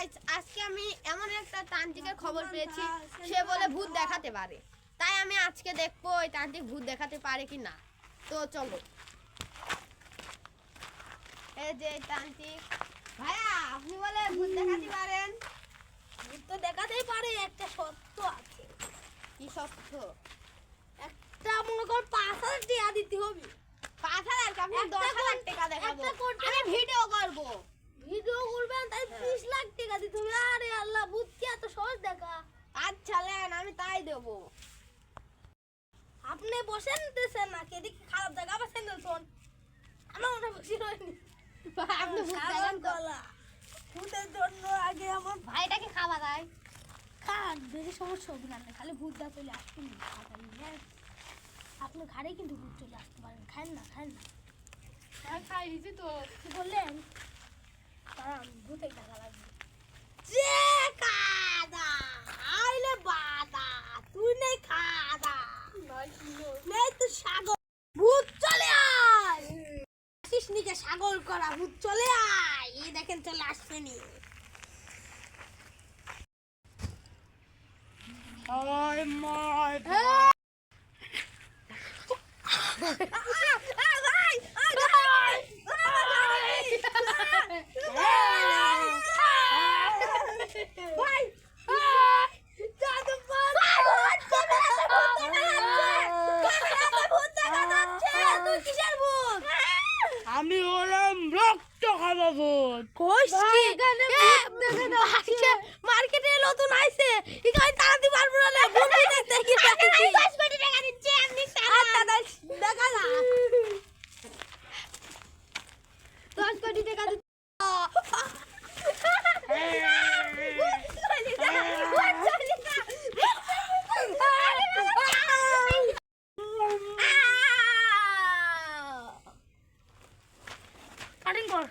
Guys, আজকে আমি এমন একটা তান্ত্রিকের খবর পেয়েছি, সে বলে ভূত দেখাতে পারে। তাই আমি আজকে দেখবো ওই তান্ত্রিক ভূত দেখাতে পারে কি না। তো চলো। এই যে তান্ত্রিক ভাইয়া, আপনি বলে ভূত দেখাতে পারেন? ভূত তো দেখাতেই পারে, একটা সত্য আছে। কি সত্য? একটা মনে কর 5,000 টাকা দিতে হবে। 5,000? আপনি 10,000 টাকা দেখাবো, আমি ভিডিও করবো। ভিডিও করবেন তাই 30 লাখ টাকা দিতে হবে। আরে আল্লাহ, ভূত কি এত সহজ দেখা? আচ্ছা নেন, আমি তাই দেবো। আপনি বসেন দেশেন না, এদিকে খারাপ জায়গা বা স্যান্ডেল শোন। আমার মনে বসে রইনি। আপনি ভূত দেখান তো। ভূতের জন্য আগে আমার ভাইটাকে খাওয়া দেয়। খান, বেশি সমস্যা হবে না, খালি ভূত দা চলে আসবেন। আপনার ঘাড়ে কিন্তু ভূত চলে আসতে পারেন। খান না, খান না। খাইছি তো। কি বললেন? ভূতে টাকা লাগবে। যে কাদা আইলে বাদা, তুই নেই খাদা নেই তো সাগর। ভূত চলে আয়, আসিস নিকে সাগর করা। ভূত চলে আয়, এই দেখেন চলে আসছে নি। ওই মাই আমি হলাম রক্ত খাওয়া ভূত। মার্কেটে নতুন আইছে, এখানে তাড়াতে পারবো না। ভূত দেখতে কি 10 কোটি টাকা দিচ্ছে আপনি। দেখা না 10 কোটি টাকা দিতে। কাটিং কর।